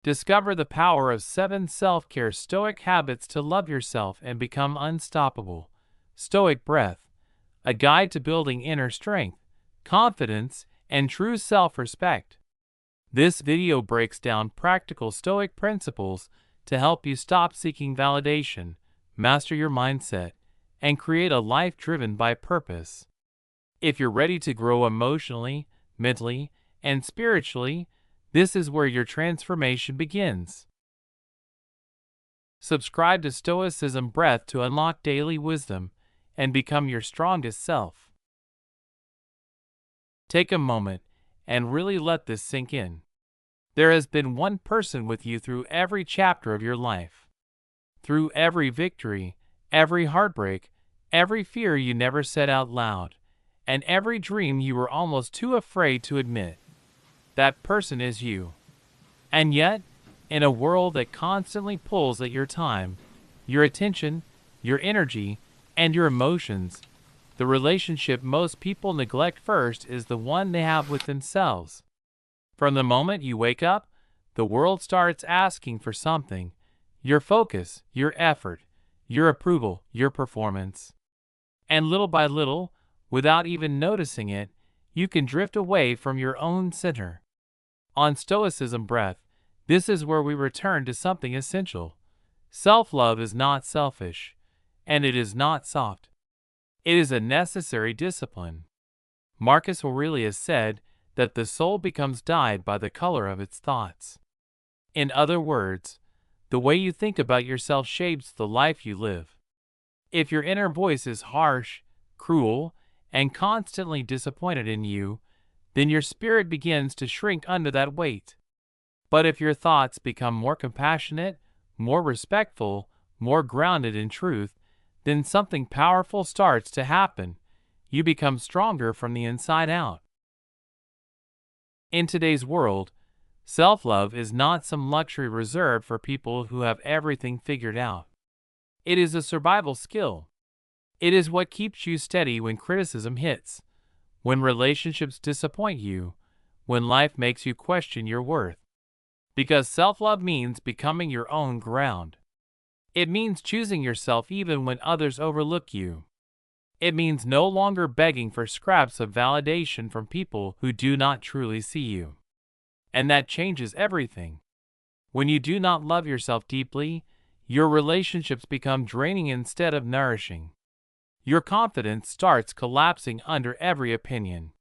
Discover the power of 7 self-care Stoic habits to love yourself and become unstoppable. Stoic Breath, a guide to building inner strength, confidence, and true self-respect. This video breaks down practical Stoic principles to help you stop seeking validation, master your mindset, and create a life driven by purpose. If you're ready to grow emotionally, mentally, and spiritually, this is where your transformation begins. Subscribe to Stoicism Breath to unlock daily wisdom and become your strongest self. Take a moment and really let this sink in. There has been one person with you through every chapter of your life. Through every victory, every heartbreak, every fear you never said out loud, and every dream you were almost too afraid to admit. That person is you. And yet, in a world that constantly pulls at your time, your attention, your energy, and your emotions, the relationship most people neglect first is the one they have with themselves. From the moment you wake up, the world starts asking for something: your focus, your effort, your approval, your performance. And little by little, without even noticing it, you can drift away from your own center. On Stoicism Breath, this is where we return to something essential. Self-love is not selfish, and it is not soft. It is a necessary discipline. Marcus Aurelius said that the soul becomes dyed by the color of its thoughts. In other words, the way you think about yourself shapes the life you live. If your inner voice is harsh, cruel, and constantly disappointed in you, then your spirit begins to shrink under that weight. But if your thoughts become more compassionate, more respectful, more grounded in truth, then something powerful starts to happen. You become stronger from the inside out. In today's world, self-love is not some luxury reserved for people who have everything figured out. It is a survival skill. It is what keeps you steady when criticism hits, when relationships disappoint you, when life makes you question your worth. Because self-love means becoming your own ground. It means choosing yourself even when others overlook you. It means no longer begging for scraps of validation from people who do not truly see you. And that changes everything. When you do not love yourself deeply, your relationships become draining instead of nourishing. Your confidence starts collapsing under every opinion.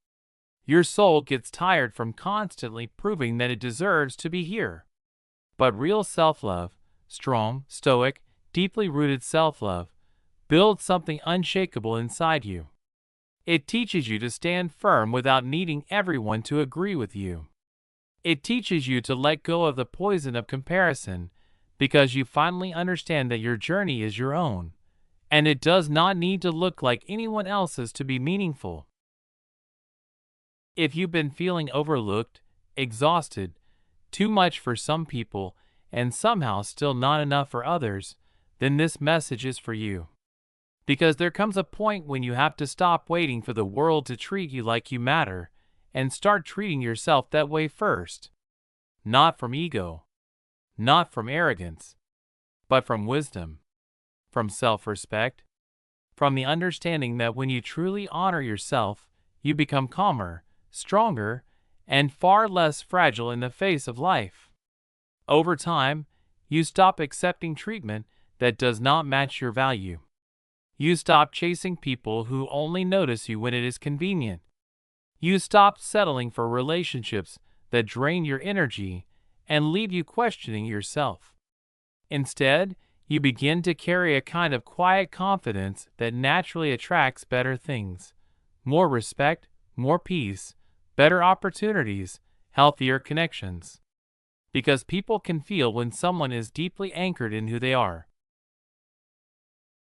Your soul gets tired from constantly proving that it deserves to be here. But real self-love, strong, stoic, deeply rooted self-love, builds something unshakable inside you. It teaches you to stand firm without needing everyone to agree with you. It teaches you to let go of the poison of comparison, because you finally understand that your journey is your own, and it does not need to look like anyone else's to be meaningful. If you've been feeling overlooked, exhausted, too much for some people, and somehow still not enough for others, then this message is for you. Because there comes a point when you have to stop waiting for the world to treat you like you matter, and start treating yourself that way first. Not from ego, not from arrogance, but from wisdom, from self-respect, from the understanding that when you truly honor yourself, you become calmer, stronger, and far less fragile in the face of life. Over time, you stop accepting treatment that does not match your value. You stop chasing people who only notice you when it is convenient. You stop settling for relationships that drain your energy and leave you questioning yourself. Instead, you begin to carry a kind of quiet confidence that naturally attracts better things: more respect, more peace, better opportunities, healthier connections. Because people can feel when someone is deeply anchored in who they are.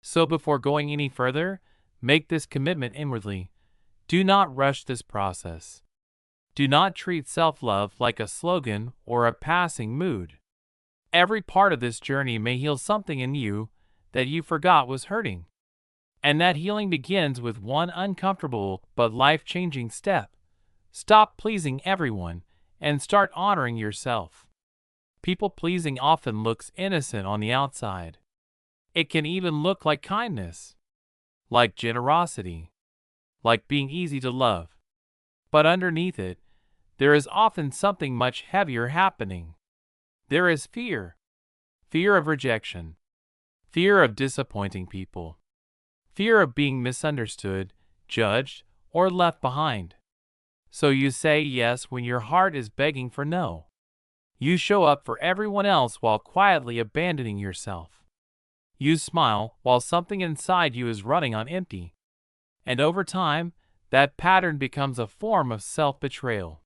So before going any further, make this commitment inwardly. Do not rush this process. Do not treat self-love like a slogan or a passing mood. Every part of this journey may heal something in you that you forgot was hurting. And that healing begins with one uncomfortable but life-changing step. Stop pleasing everyone and start honoring yourself. People-pleasing often looks innocent on the outside. It can even look like kindness, like generosity, like being easy to love. But underneath it, there is often something much heavier happening. There is fear. Fear of rejection. Fear of disappointing people. Fear of being misunderstood, judged, or left behind. So you say yes when your heart is begging for no. You show up for everyone else while quietly abandoning yourself. You smile while something inside you is running on empty. And over time, that pattern becomes a form of self-betrayal.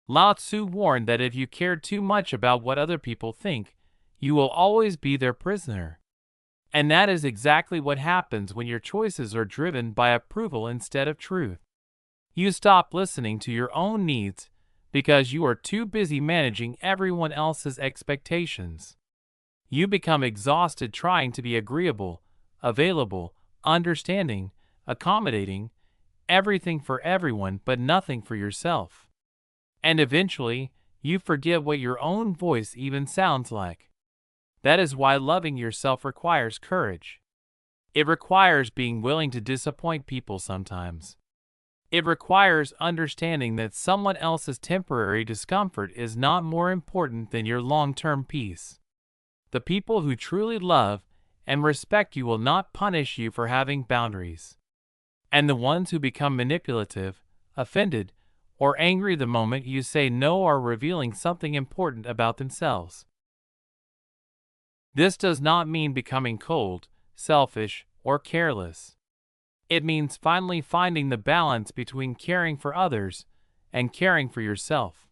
Lao Tzu warned that if you care too much about what other people think, you will always be their prisoner. And that is exactly what happens when your choices are driven by approval instead of truth. You stop listening to your own needs because you are too busy managing everyone else's expectations. You become exhausted trying to be agreeable, available, understanding, accommodating, everything for everyone but nothing for yourself. And eventually, you forget what your own voice even sounds like. That is why loving yourself requires courage. It requires being willing to disappoint people sometimes. It requires understanding that someone else's temporary discomfort is not more important than your long-term peace. The people who truly love and respect you will not punish you for having boundaries. And the ones who become manipulative, offended, or angry the moment you say no are revealing something important about themselves. This does not mean becoming cold, selfish, or careless. It means finally finding the balance between caring for others and caring for yourself.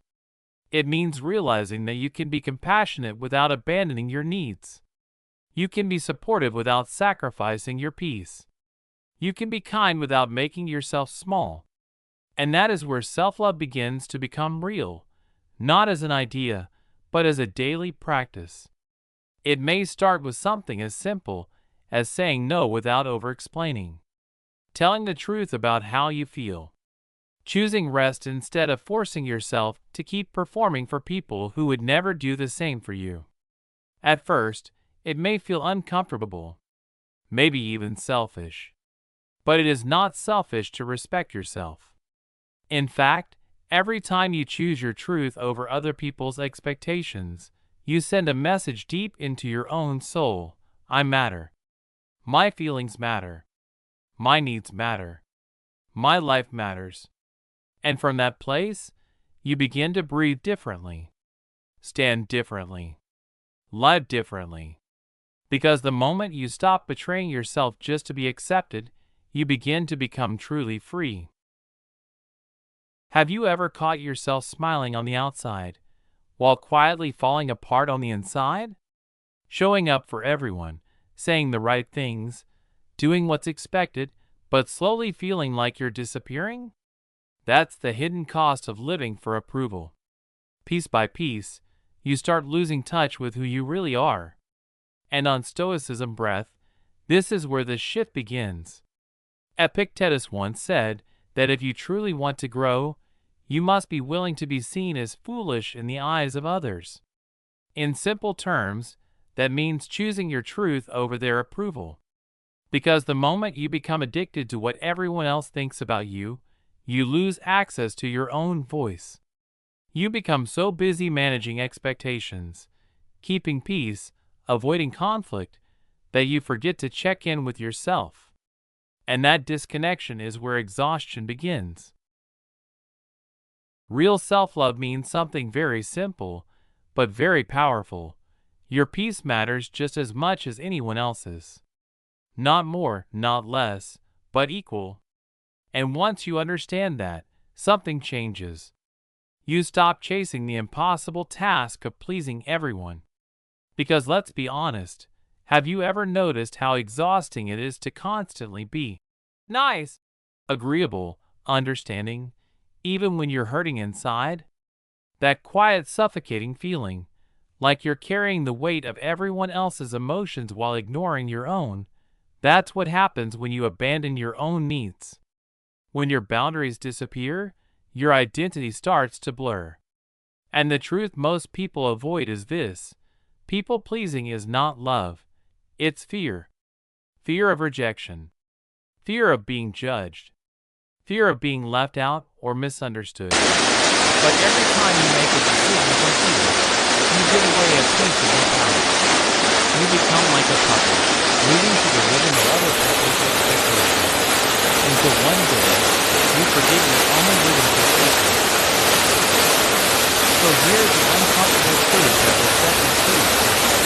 It means realizing that you can be compassionate without abandoning your needs. You can be supportive without sacrificing your peace. You can be kind without making yourself small. And that is where self-love begins to become real, not as an idea, but as a daily practice. It may start with something as simple as saying no without over-explaining, telling the truth about how you feel, choosing rest instead of forcing yourself to keep performing for people who would never do the same for you. At first, it may feel uncomfortable, maybe even selfish. But it is not selfish to respect yourself. In fact, every time you choose your truth over other people's expectations, you send a message deep into your own soul. I matter. My feelings matter. My needs matter. My life matters. And from that place, you begin to breathe differently, stand differently, live differently. Because the moment you stop betraying yourself just to be accepted, you begin to become truly free. Have you ever caught yourself smiling on the outside, while quietly falling apart on the inside? Showing up for everyone, saying the right things, doing what's expected, but slowly feeling like you're disappearing? That's the hidden cost of living for approval. Piece by piece, you start losing touch with who you really are. And on Stoicism Breath, this is where the shift begins. Epictetus once said that if you truly want to grow, you must be willing to be seen as foolish in the eyes of others. In simple terms, that means choosing your truth over their approval. Because the moment you become addicted to what everyone else thinks about you, you lose access to your own voice. You become so busy managing expectations, keeping peace, avoiding conflict, that you forget to check in with yourself. And that disconnection is where exhaustion begins. Real self-love means something very simple, but very powerful. Your peace matters just as much as anyone else's. Not more, not less, but equal. And once you understand that, something changes. You stop chasing the impossible task of pleasing everyone. Because let's be honest, have you ever noticed how exhausting it is to constantly be nice, agreeable, understanding, even when you're hurting inside? That quiet, suffocating feeling, like you're carrying the weight of everyone else's emotions while ignoring your own, that's what happens when you abandon your own needs. When your boundaries disappear, your identity starts to blur. And the truth most people avoid is this: people pleasing is not love, it's fear. Fear of rejection, fear of being judged, fear of being left out or misunderstood. But every time you make a decision from fear, you give away a piece of your power. You become like a puppet, moving to the rhythm of other people's expectations, until one day, you forget your own rhythm completely. So here's the uncomfortable truth that will set you free.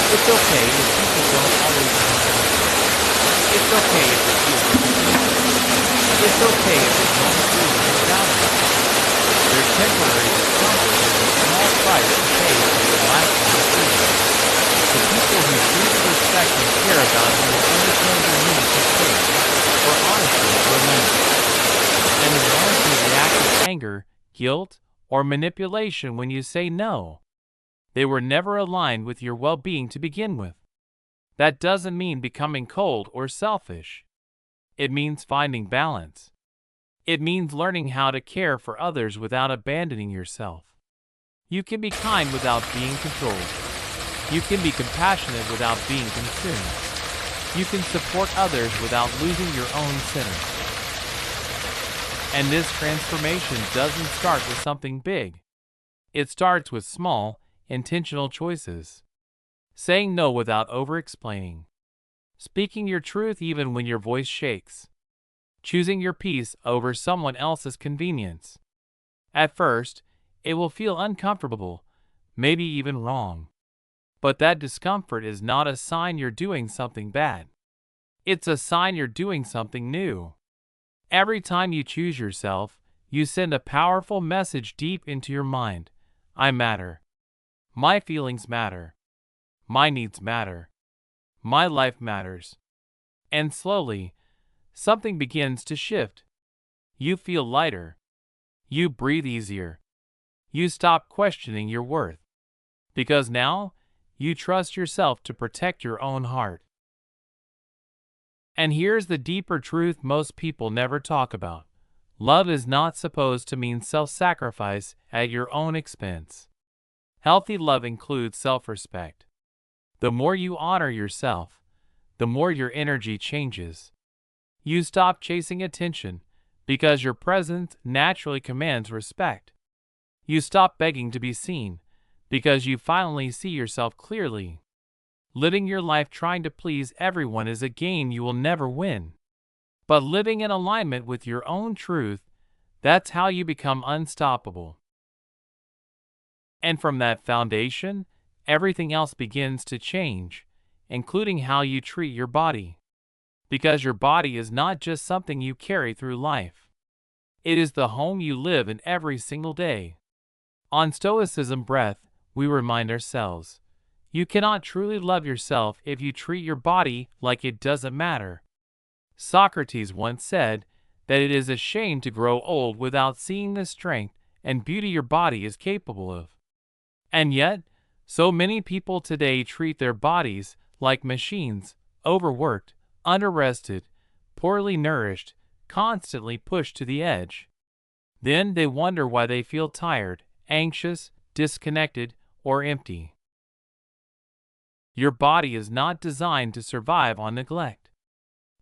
It's okay if people don't always understand. It's okay if it feels inconvenient. It's okay if they don't feel your value. Their temporary discomfort is a small price to pay for your lasting freedom. The people who truly respect and care about you will understand your need for space, for honesty, or limits. And the ones who react with anger, guilt, or manipulation when you say no, they were never aligned with your well-being to begin with. That doesn't mean becoming cold or selfish. It means finding balance. It means learning how to care for others without abandoning yourself. You can be kind without being controlled. You can be compassionate without being consumed. You can support others without losing your own center. And this transformation doesn't start with something big. It starts with small, intentional choices. Saying no without over-explaining. Speaking your truth even when your voice shakes. Choosing your peace over someone else's convenience. At first, it will feel uncomfortable, maybe even wrong. But that discomfort is not a sign you're doing something bad. It's a sign you're doing something new. Every time you choose yourself, you send a powerful message deep into your mind. I matter. My feelings matter. My needs matter. My life matters. And slowly, something begins to shift. You feel lighter. You breathe easier. You stop questioning your worth. Because now, you trust yourself to protect your own heart. And here's the deeper truth most people never talk about. Love is not supposed to mean self-sacrifice at your own expense. Healthy love includes self-respect. The more you honor yourself, the more your energy changes. You stop chasing attention because your presence naturally commands respect. You stop begging to be seen because you finally see yourself clearly. Living your life trying to please everyone is a game you will never win. But living in alignment with your own truth, that's how you become unstoppable. And from that foundation, everything else begins to change, including how you treat your body. Because your body is not just something you carry through life. It is the home you live in every single day. On Stoicism Breath, we remind ourselves, you cannot truly love yourself if you treat your body like it doesn't matter. Socrates once said that it is a shame to grow old without seeing the strength and beauty your body is capable of. And yet, so many people today treat their bodies like machines, overworked, underrested, poorly nourished, constantly pushed to the edge. Then they wonder why they feel tired, anxious, disconnected, or empty. Your body is not designed to survive on neglect.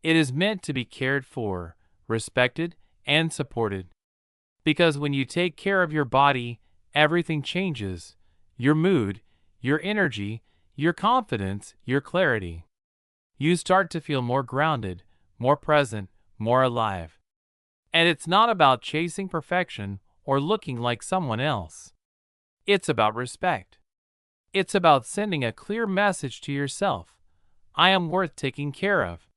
It is meant to be cared for, respected, and supported. Because when you take care of your body, everything changes. Your mood, your energy, your confidence, your clarity. You start to feel more grounded, more present, more alive. And it's not about chasing perfection or looking like someone else. It's about respect. It's about sending a clear message to yourself. I am worth taking care of.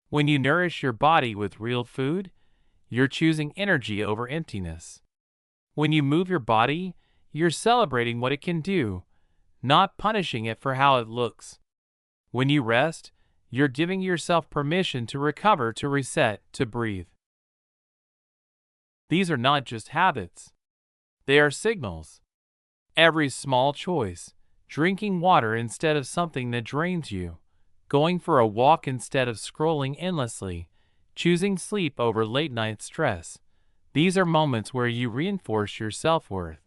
When you nourish your body with real food, you're choosing energy over emptiness. When you move your body, you're celebrating what it can do, not punishing it for how it looks. When you rest, you're giving yourself permission to recover, to reset, to breathe. These are not just habits. They are signals. Every small choice, drinking water instead of something that drains you, going for a walk instead of scrolling endlessly, choosing sleep over late-night stress. These are moments where you reinforce your self-worth.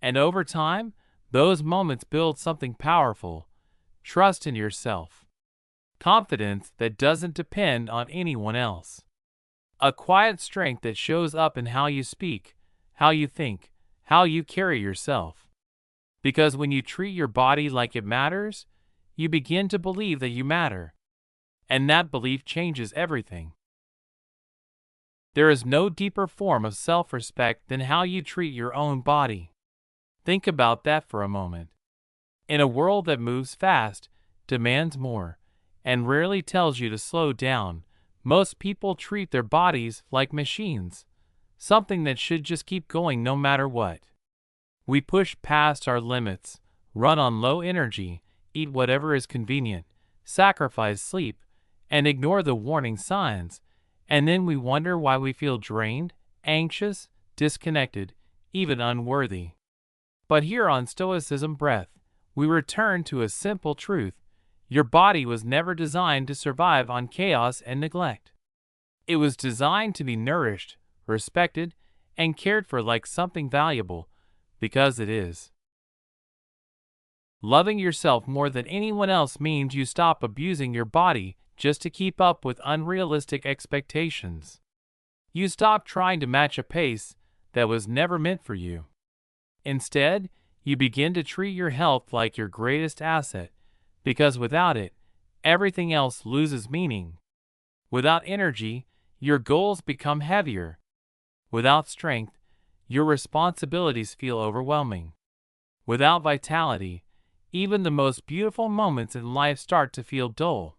And over time, those moments build something powerful: trust in yourself, confidence that doesn't depend on anyone else, a quiet strength that shows up in how you speak, how you think, how you carry yourself. Because when you treat your body like it matters, you begin to believe that you matter, and that belief changes everything. There is no deeper form of self-respect than how you treat your own body. Think about that for a moment. In a world that moves fast, demands more, and rarely tells you to slow down, most people treat their bodies like machines, something that should just keep going no matter what. We push past our limits, run on low energy, eat whatever is convenient, sacrifice sleep, and ignore the warning signs, and then we wonder why we feel drained, anxious, disconnected, even unworthy. But here on Stoicism Breath, we return to a simple truth: your body was never designed to survive on chaos and neglect. It was designed to be nourished, respected, and cared for like something valuable, because it is. Loving yourself more than anyone else means you stop abusing your body just to keep up with unrealistic expectations. You stop trying to match a pace that was never meant for you. Instead, you begin to treat your health like your greatest asset, because without it, everything else loses meaning. Without energy, your goals become heavier. Without strength, your responsibilities feel overwhelming. Without vitality, even the most beautiful moments in life start to feel dull.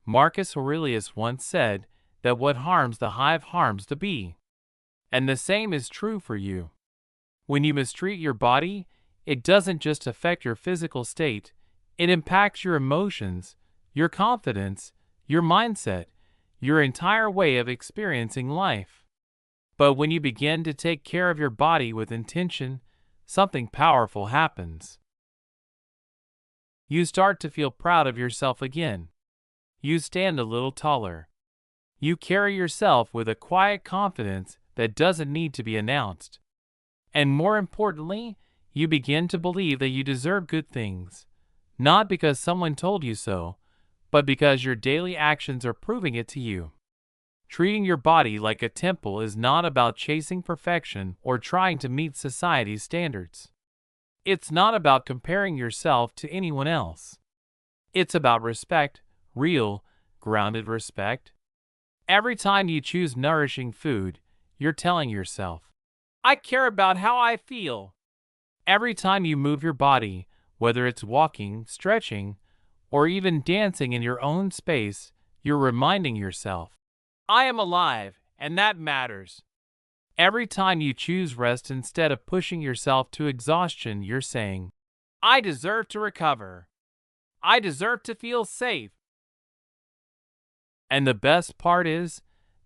Marcus Aurelius once said that what harms the hive harms the bee. And the same is true for you. When you mistreat your body, it doesn't just affect your physical state, it impacts your emotions, your confidence, your mindset, your entire way of experiencing life. But when you begin to take care of your body with intention, something powerful happens. You start to feel proud of yourself again. You stand a little taller. You carry yourself with a quiet confidence that doesn't need to be announced. And more importantly, you begin to believe that you deserve good things, not because someone told you so, but because your daily actions are proving it to you. Treating your body like a temple is not about chasing perfection or trying to meet society's standards. It's not about comparing yourself to anyone else. It's about respect, real, grounded respect. Every time you choose nourishing food, you're telling yourself, I care about how I feel. Every time you move your body, whether it's walking, stretching, or even dancing in your own space, you're reminding yourself, I am alive, and that matters. Every time you choose rest instead of pushing yourself to exhaustion, you're saying, I deserve to recover. I deserve to feel safe. And the best part is,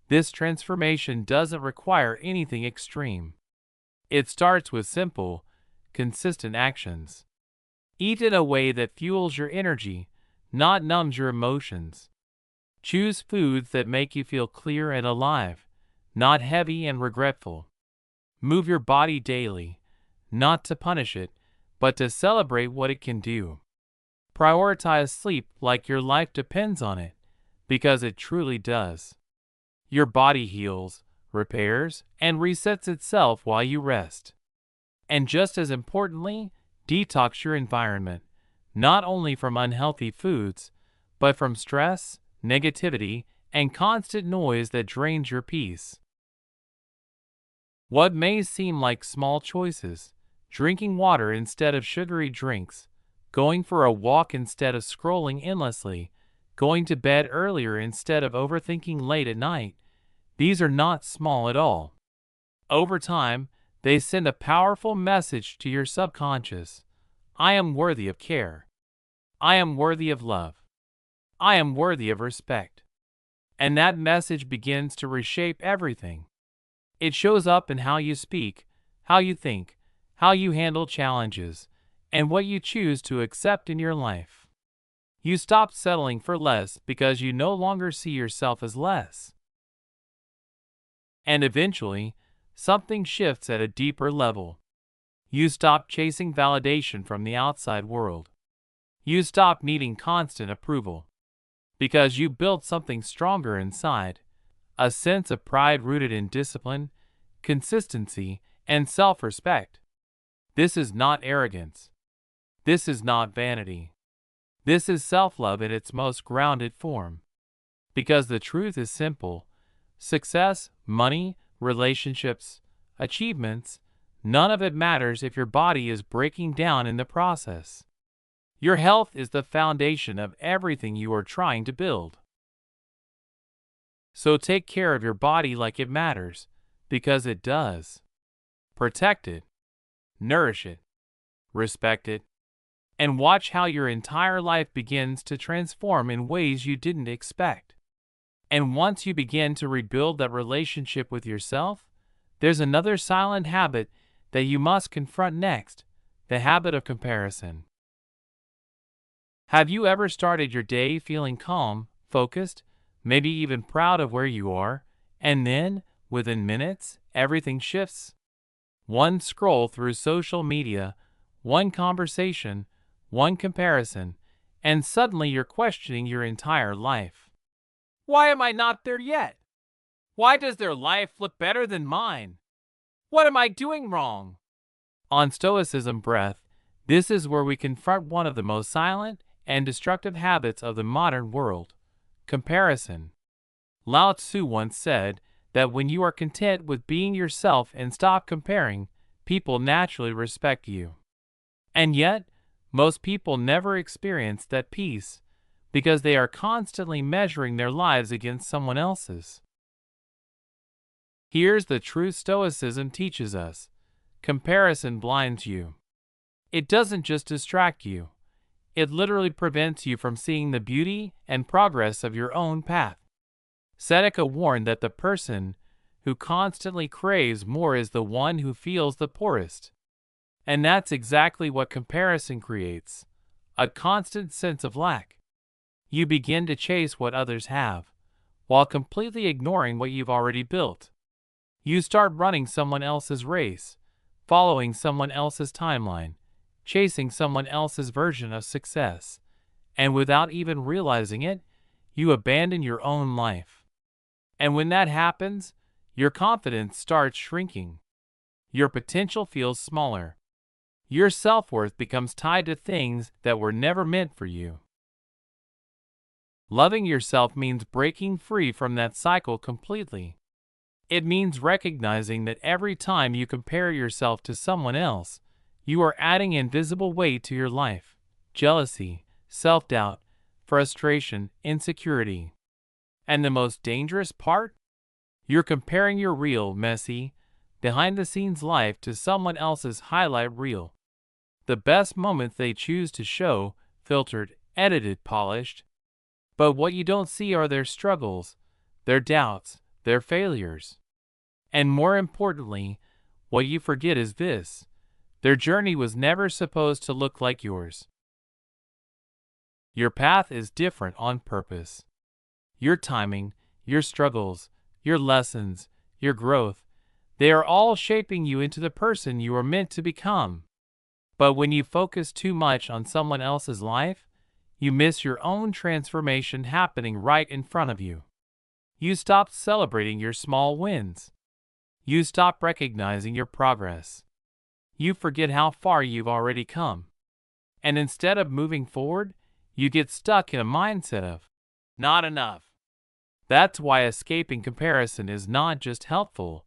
this transformation doesn't require anything extreme. It starts with simple, consistent actions. Eat in a way that fuels your energy, not numbs your emotions. Choose foods that make you feel clear and alive, not heavy and regretful. Move your body daily, not to punish it, but to celebrate what it can do. Prioritize sleep like your life depends on it, because it truly does. Your body heals, repairs, and resets itself while you rest. And just as importantly, detox your environment, not only from unhealthy foods, but from stress, negativity, and constant noise that drains your peace. What may seem like small choices, drinking water instead of sugary drinks, going for a walk instead of scrolling endlessly, going to bed earlier instead of overthinking late at night, these are not small at all. Over time, they send a powerful message to your subconscious. I am worthy of care. I am worthy of love. I am worthy of respect. And that message begins to reshape everything. It shows up in how you speak, how you think, how you handle challenges, and what you choose to accept in your life. You stop settling for less because you no longer see yourself as less. And eventually, something shifts at a deeper level. You stop chasing validation from the outside world. You stop needing constant approval. Because you built something stronger inside, a sense of pride rooted in discipline, consistency, and self-respect. This is not arrogance. This is not vanity. This is self-love in its most grounded form. Because the truth is simple: success, money, relationships, achievements, none of it matters if your body is breaking down in the process. Your health is the foundation of everything you are trying to build. So take care of your body like it matters, because it does. Protect it, nourish it, respect it, and watch how your entire life begins to transform in ways you didn't expect. And once you begin to rebuild that relationship with yourself, there's another silent habit that you must confront next: the habit of comparison. Have you ever started your day feeling calm, focused, maybe even proud of where you are, and then, within minutes, everything shifts? One scroll through social media, one conversation, one comparison, and suddenly you're questioning your entire life. Why am I not there yet? Why does their life look better than mine? What am I doing wrong? On Stoicism Breath, this is where we confront one of the most silent and destructive habits of the modern world: comparison. Lao Tzu once said that when you are content with being yourself and stop comparing, people naturally respect you. And yet, most people never experience that peace because they are constantly measuring their lives against someone else's. Here's the truth Stoicism teaches us: comparison blinds you. It doesn't just distract you, it literally prevents you from seeing the beauty and progress of your own path. Seneca warned that the person who constantly craves more is the one who feels the poorest. And that's exactly what comparison creates: a constant sense of lack. You begin to chase what others have, while completely ignoring what you've already built. You start running someone else's race, following someone else's timeline, chasing someone else's version of success, and without even realizing it, you abandon your own life. And when that happens, your confidence starts shrinking. Your potential feels smaller. Your self-worth becomes tied to things that were never meant for you. Loving yourself means breaking free from that cycle completely. It means recognizing that every time you compare yourself to someone else, you are adding invisible weight to your life: jealousy, self-doubt, frustration, insecurity. And the most dangerous part? You're comparing your real, messy, behind-the-scenes life to someone else's highlight reel. The best moments they choose to show, filtered, edited, polished. But what you don't see are their struggles, their doubts, their failures. And more importantly, what you forget is this: their journey was never supposed to look like yours. Your path is different on purpose. Your timing, your struggles, your lessons, your growth, they are all shaping you into the person you are meant to become. But when you focus too much on someone else's life, you miss your own transformation happening right in front of you. You stop celebrating your small wins. You stop recognizing your progress. You forget how far you've already come. And instead of moving forward, you get stuck in a mindset of not enough. That's why escaping comparison is not just helpful,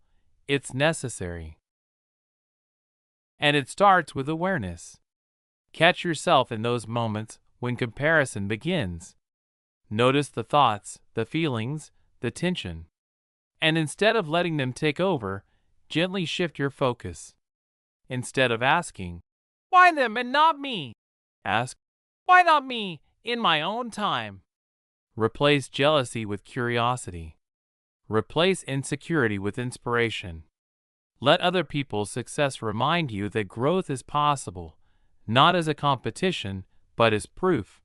it's necessary. And it starts with awareness. Catch yourself in those moments when comparison begins. Notice the thoughts, the feelings, the tension. And instead of letting them take over, gently shift your focus. Instead of asking, "Why them and not me?" ask, "Why not me, in my own time?" Replace jealousy with curiosity. Replace insecurity with inspiration. Let other people's success remind you that growth is possible, not as a competition, but as proof.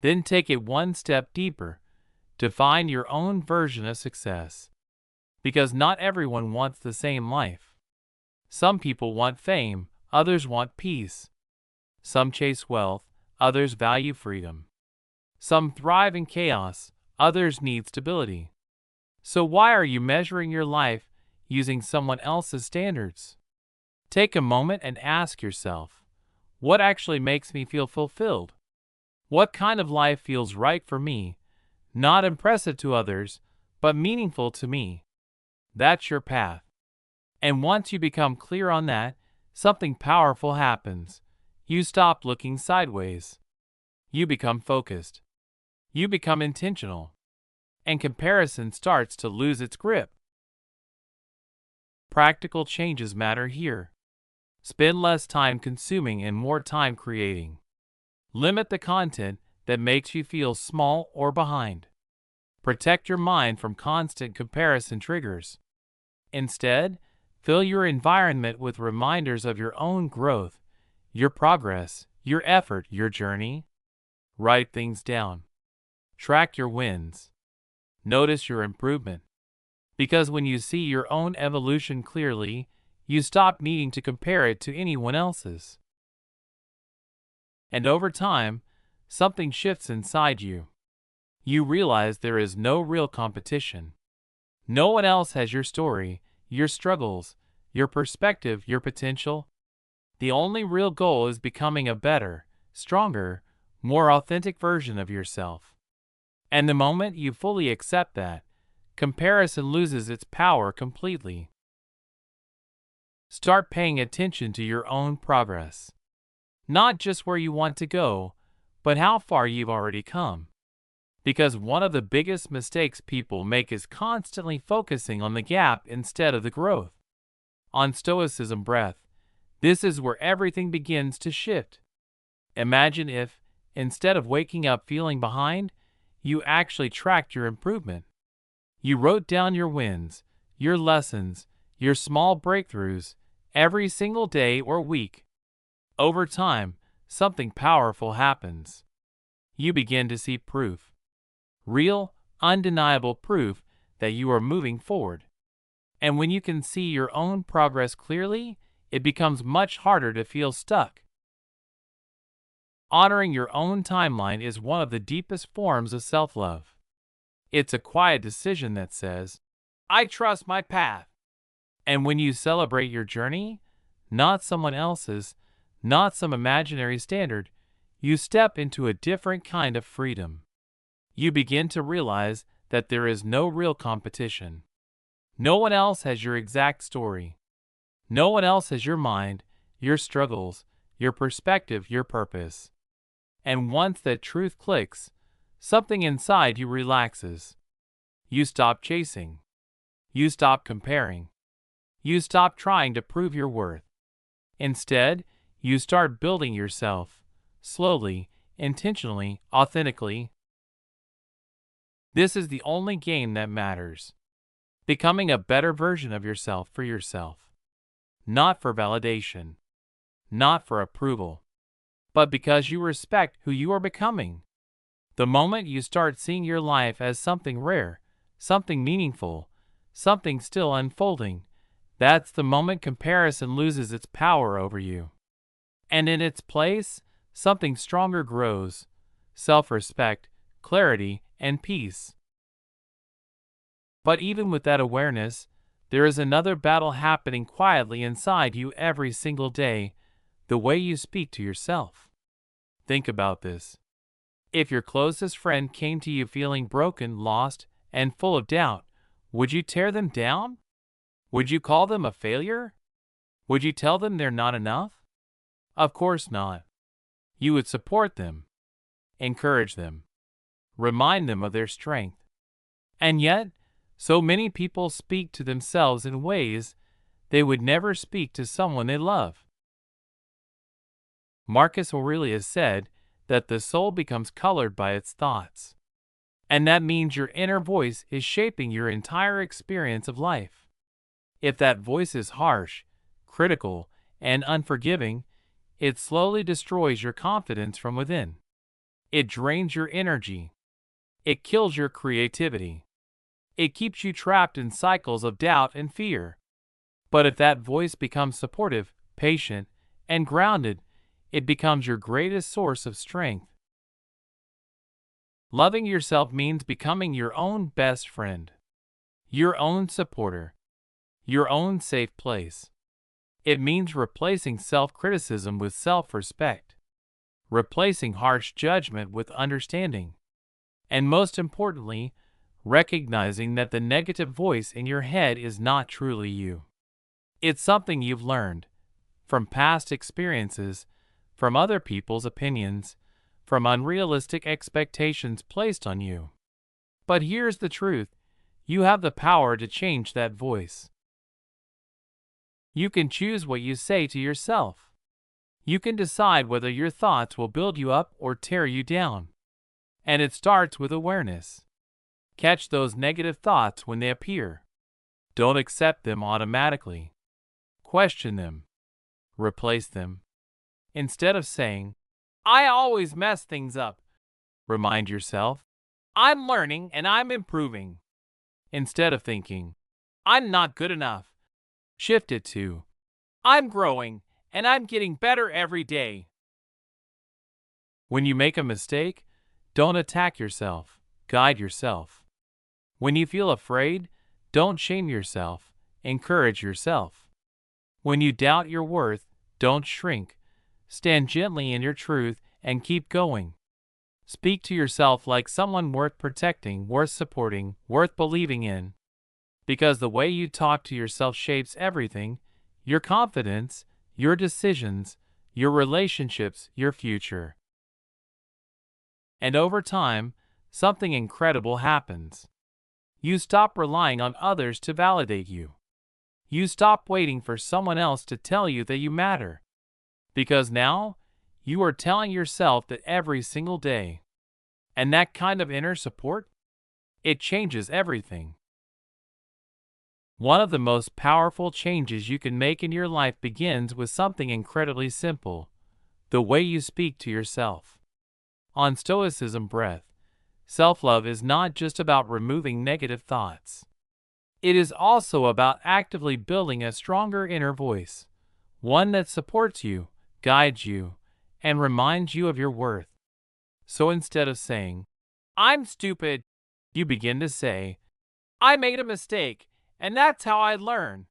Then take it one step deeper. Define your own version of success. Because not everyone wants the same life. Some people want fame, others want peace. Some chase wealth, others value freedom. Some thrive in chaos, others need stability. So why are you measuring your life using someone else's standards? Take a moment and ask yourself, what actually makes me feel fulfilled? What kind of life feels right for me, not impressive to others, but meaningful to me? That's your path. And once you become clear on that, something powerful happens. You stop looking sideways. You become focused. You become intentional. And comparison starts to lose its grip. Practical changes matter here. Spend less time consuming and more time creating. Limit the content that makes you feel small or behind. Protect your mind from constant comparison triggers. Instead, fill your environment with reminders of your own growth, your progress, your effort, your journey. Write things down. Track your wins. Notice your improvement. Because when you see your own evolution clearly, you stop needing to compare it to anyone else's. And over time, something shifts inside you. You realize there is no real competition. No one else has your story, your struggles, your perspective, your potential. The only real goal is becoming a better, stronger, more authentic version of yourself. And the moment you fully accept that, comparison loses its power completely. Start paying attention to your own progress. Not just where you want to go, but how far you've already come. Because one of the biggest mistakes people make is constantly focusing on the gap instead of the growth. On Stoicism Breath, this is where everything begins to shift. Imagine if, instead of waking up feeling behind, you actually tracked your improvement. You wrote down your wins, your lessons, your small breakthroughs, every single day or week. Over time, something powerful happens. You begin to see proof. Real, undeniable proof that you are moving forward. And when you can see your own progress clearly, it becomes much harder to feel stuck. Honoring your own timeline is one of the deepest forms of self-love. It's a quiet decision that says, I trust my path. And when you celebrate your journey, not someone else's, not some imaginary standard, you step into a different kind of freedom. You begin to realize that there is no real competition. No one else has your exact story. No one else has your mind, your struggles, your perspective, your purpose. And once that truth clicks, something inside you relaxes. You stop chasing. You stop comparing. You stop trying to prove your worth. Instead, you start building yourself, slowly, intentionally, authentically. This is the only game that matters. Becoming a better version of yourself for yourself. Not for validation. Not for approval. But because you respect who you are becoming. The moment you start seeing your life as something rare, something meaningful, something still unfolding, that's the moment comparison loses its power over you. And in its place, something stronger grows: self-respect, clarity, and peace. But even with that awareness, there is another battle happening quietly inside you every single day: the way you speak to yourself. Think about this. If your closest friend came to you feeling broken, lost, and full of doubt, would you tear them down? Would you call them a failure? Would you tell them they're not enough? Of course not. You would support them, encourage them, remind them of their strength. And yet, so many people speak to themselves in ways they would never speak to someone they love. Marcus Aurelius said that the soul becomes colored by its thoughts. And that means your inner voice is shaping your entire experience of life. If that voice is harsh, critical, and unforgiving, it slowly destroys your confidence from within. It drains your energy. It kills your creativity. It keeps you trapped in cycles of doubt and fear. But if that voice becomes supportive, patient, and grounded, it becomes your greatest source of strength. Loving yourself means becoming your own best friend, your own supporter, your own safe place. It means replacing self-criticism with self-respect, replacing harsh judgment with understanding, and most importantly, recognizing that the negative voice in your head is not truly you. It's something you've learned from past experiences, from other people's opinions, from unrealistic expectations placed on you. But here's the truth: you have the power to change that voice. You can choose what you say to yourself. You can decide whether your thoughts will build you up or tear you down. And it starts with awareness. Catch those negative thoughts when they appear. Don't accept them automatically. Question them. Replace them. Instead of saying, "I always mess things up," remind yourself, "I'm learning and I'm improving." Instead of thinking, "I'm not good enough," shift it to, "I'm growing and I'm getting better every day." When you make a mistake, don't attack yourself, guide yourself. When you feel afraid, don't shame yourself, encourage yourself. When you doubt your worth, don't shrink. Stand gently in your truth and keep going. Speak to yourself like someone worth protecting, worth supporting, worth believing in. Because the way you talk to yourself shapes everything: your confidence, your decisions, your relationships, your future. And over time, something incredible happens. You stop relying on others to validate you. You stop waiting for someone else to tell you that you matter. Because now, you are telling yourself that every single day. And that kind of inner support, it changes everything. One of the most powerful changes you can make in your life begins with something incredibly simple: the way you speak to yourself. On Stoicism Breath, self-love is not just about removing negative thoughts. It is also about actively building a stronger inner voice, one that supports you, guides you, and reminds you of your worth. So instead of saying, "I'm stupid," you begin to say, "I made a mistake, and that's how I learn."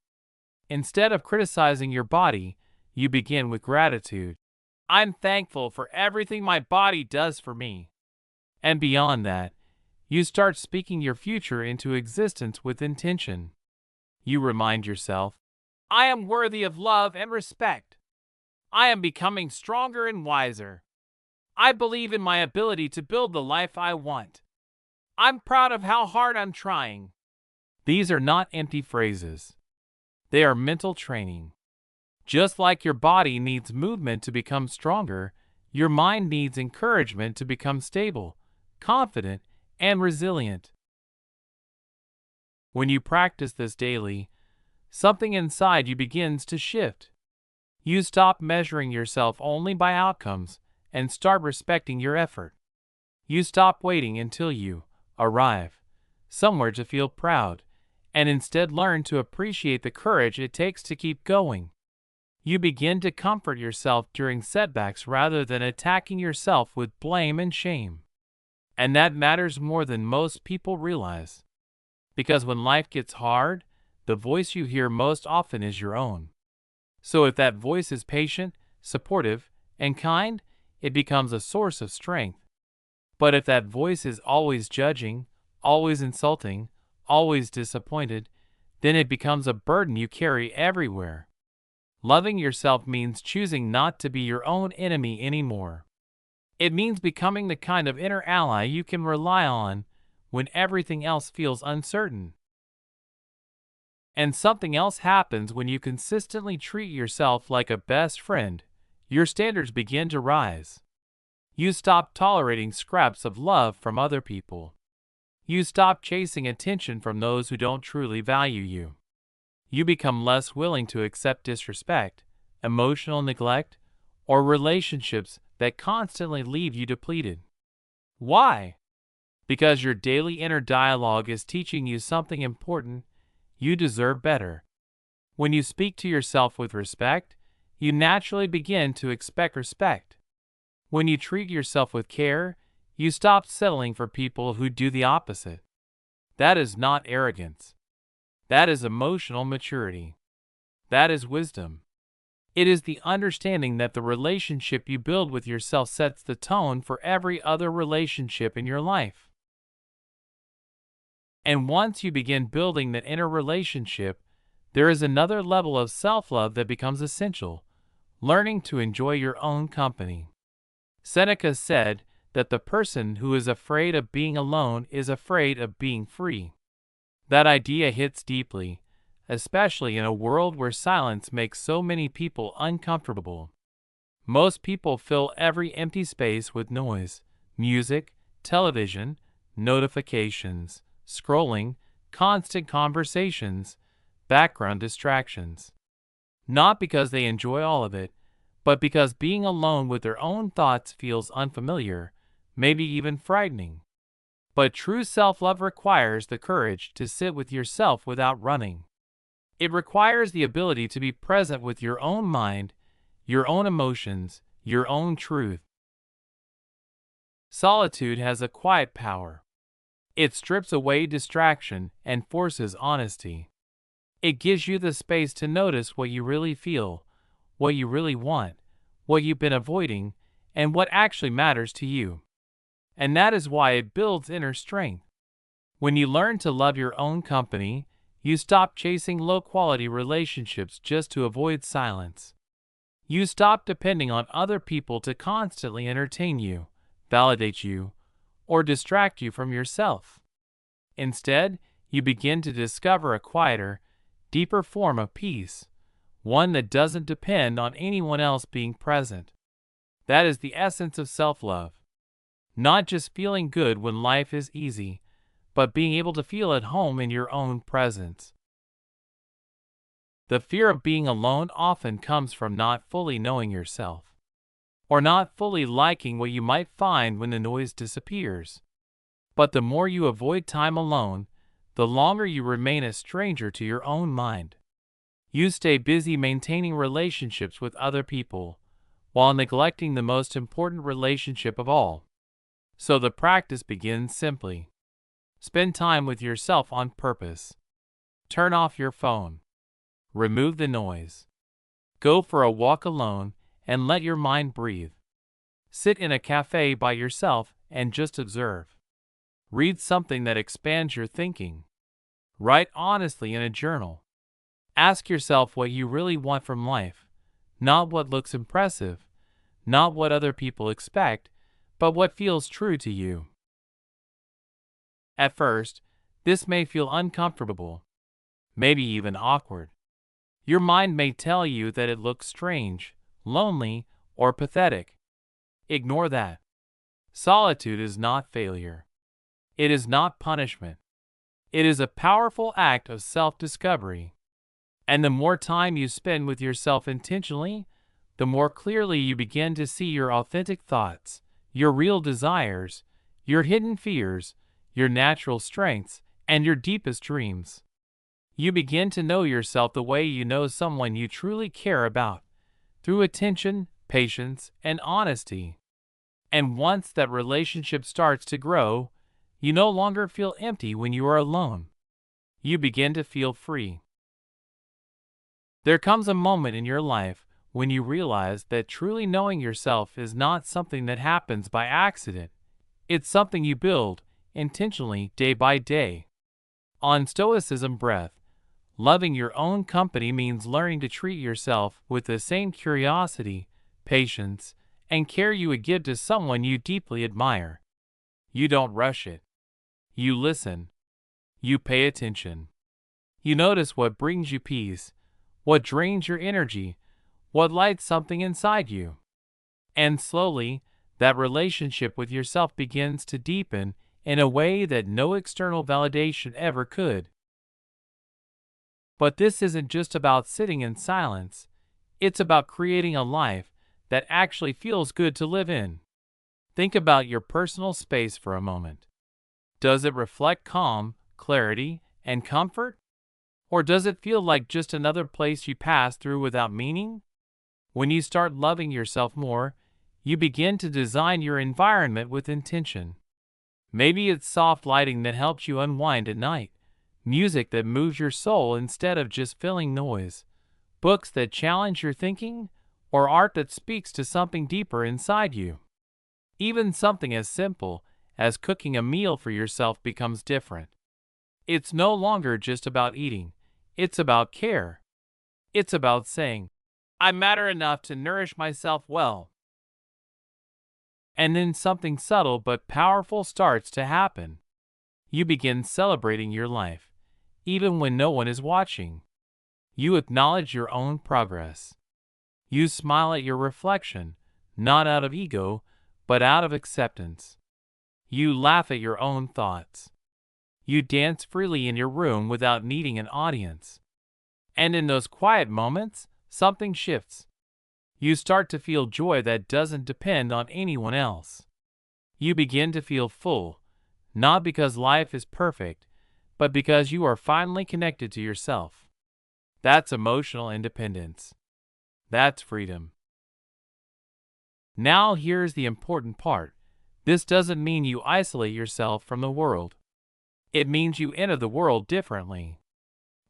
Instead of criticizing your body, you begin with gratitude. "I'm thankful for everything my body does for me." And beyond that, you start speaking your future into existence with intention. You remind yourself, "I am worthy of love and respect. I am becoming stronger and wiser. I believe in my ability to build the life I want. I'm proud of how hard I'm trying." These are not empty phrases. They are mental training. Just like your body needs movement to become stronger, your mind needs encouragement to become stable, confident, and resilient. When you practice this daily, something inside you begins to shift. You stop measuring yourself only by outcomes and start respecting your effort. You stop waiting until you arrive somewhere to feel proud, and instead learn to appreciate the courage it takes to keep going. You begin to comfort yourself during setbacks rather than attacking yourself with blame and shame. And that matters more than most people realize. Because when life gets hard, the voice you hear most often is your own. So if that voice is patient, supportive, and kind, it becomes a source of strength. But if that voice is always judging, always insulting, always disappointed, then it becomes a burden you carry everywhere. Loving yourself means choosing not to be your own enemy anymore. It means becoming the kind of inner ally you can rely on when everything else feels uncertain. And something else happens when you consistently treat yourself like a best friend. Your standards begin to rise. You stop tolerating scraps of love from other people. You stop chasing attention from those who don't truly value you. You become less willing to accept disrespect, emotional neglect, or relationships that constantly leave you depleted. Why? Because your daily inner dialogue is teaching you something important: you deserve better. When you speak to yourself with respect, you naturally begin to expect respect. When you treat yourself with care, you stop settling for people who do the opposite. That is not arrogance. That is emotional maturity. That is wisdom. It is the understanding that the relationship you build with yourself sets the tone for every other relationship in your life. And once you begin building that inner relationship, there is another level of self-love that becomes essential: learning to enjoy your own company. Seneca said that the person who is afraid of being alone is afraid of being free. That idea hits deeply, especially in a world where silence makes so many people uncomfortable. Most people fill every empty space with noise, music, television, notifications, scrolling, constant conversations, background distractions. Not because they enjoy all of it, but because being alone with their own thoughts feels unfamiliar, maybe even frightening. But true self-love requires the courage to sit with yourself without running. It requires the ability to be present with your own mind, your own emotions, your own truth. Solitude has a quiet power. It strips away distraction and forces honesty. It gives you the space to notice what you really feel, what you really want, what you've been avoiding, and what actually matters to you. And that is why it builds inner strength. When you learn to love your own company, you stop chasing low-quality relationships just to avoid silence. You stop depending on other people to constantly entertain you, validate you, or distract you from yourself. Instead, you begin to discover a quieter, deeper form of peace, one that doesn't depend on anyone else being present. That is the essence of self-love. Not just feeling good when life is easy, but being able to feel at home in your own presence. The fear of being alone often comes from not fully knowing yourself, or not fully liking what you might find when the noise disappears. But the more you avoid time alone, the longer you remain a stranger to your own mind. You stay busy maintaining relationships with other people, while neglecting the most important relationship of all. So the practice begins simply. Spend time with yourself on purpose. Turn off your phone. Remove the noise. Go for a walk alone and let your mind breathe. Sit in a cafe by yourself and just observe. Read something that expands your thinking. Write honestly in a journal. Ask yourself what you really want from life, not what looks impressive, not what other people expect, but what feels true to you. At first, this may feel uncomfortable, maybe even awkward. Your mind may tell you that it looks strange, lonely, or pathetic. Ignore that. Solitude is not failure. It is not punishment. It is a powerful act of self-discovery. And the more time you spend with yourself intentionally, the more clearly you begin to see your authentic thoughts, your real desires, your hidden fears, your natural strengths, and your deepest dreams. You begin to know yourself the way you know someone you truly care about, through attention, patience, and honesty. And once that relationship starts to grow, you no longer feel empty when you are alone. You begin to feel free. There comes a moment in your life when you realize that truly knowing yourself is not something that happens by accident. It's something you build intentionally day by day. On Stoicism Breath, loving your own company means learning to treat yourself with the same curiosity, patience, and care you would give to someone you deeply admire. You don't rush it. You listen. You pay attention. You notice what brings you peace, what drains your energy, what lights something inside you. And slowly, that relationship with yourself begins to deepen in a way that no external validation ever could. But this isn't just about sitting in silence. It's about creating a life that actually feels good to live in. Think about your personal space for a moment. Does it reflect calm, clarity, and comfort? Or does it feel like just another place you pass through without meaning? When you start loving yourself more, you begin to design your environment with intention. Maybe it's soft lighting that helps you unwind at night, music that moves your soul instead of just filling noise, books that challenge your thinking, or art that speaks to something deeper inside you. Even something as simple as cooking a meal for yourself becomes different. It's no longer just about eating, it's about care. It's about saying, I matter enough to nourish myself well. And then something subtle but powerful starts to happen. You begin celebrating your life, even when no one is watching. You acknowledge your own progress. You smile at your reflection, not out of ego, but out of acceptance. You laugh at your own thoughts. You dance freely in your room without needing an audience. And in those quiet moments, something shifts. You start to feel joy that doesn't depend on anyone else. You begin to feel full, not because life is perfect, but because you are finally connected to yourself. That's emotional independence. That's freedom. Now here's the important part. This doesn't mean you isolate yourself from the world. It means you enter the world differently.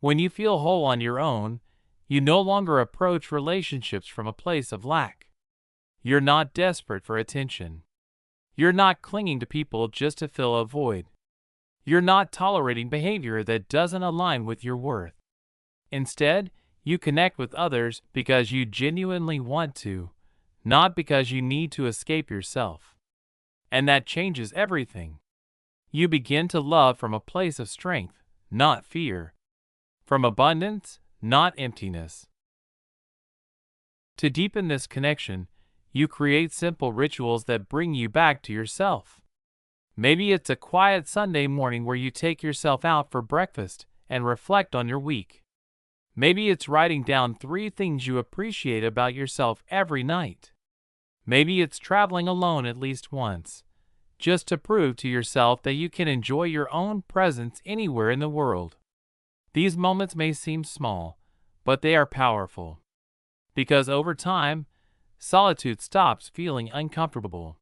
When you feel whole on your own, you no longer approach relationships from a place of lack. You're not desperate for attention. You're not clinging to people just to fill a void. You're not tolerating behavior that doesn't align with your worth. Instead, you connect with others because you genuinely want to, not because you need to escape yourself. And that changes everything. You begin to love from a place of strength, not fear. From abundance, not emptiness. To deepen this connection, you create simple rituals that bring you back to yourself. Maybe it's a quiet Sunday morning where you take yourself out for breakfast and reflect on your week. Maybe it's writing down 3 things you appreciate about yourself every night. Maybe it's traveling alone at least once, just to prove to yourself that you can enjoy your own presence anywhere in the world. These moments may seem small, but they are powerful. Because over time, solitude stops feeling uncomfortable.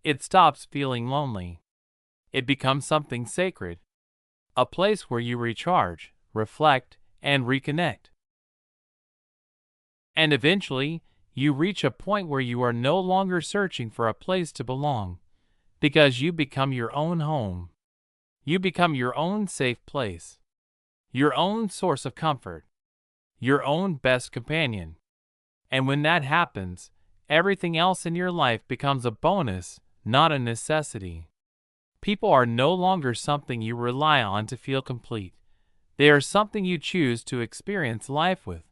It stops feeling lonely. It becomes something sacred, a place where you recharge, reflect, and reconnect. And eventually, you reach a point where you are no longer searching for a place to belong, because you become your own home. You become your own safe place, your own source of comfort, your own best companion. And when that happens, everything else in your life becomes a bonus, not a necessity. People are no longer something you rely on to feel complete. They are something you choose to experience life with.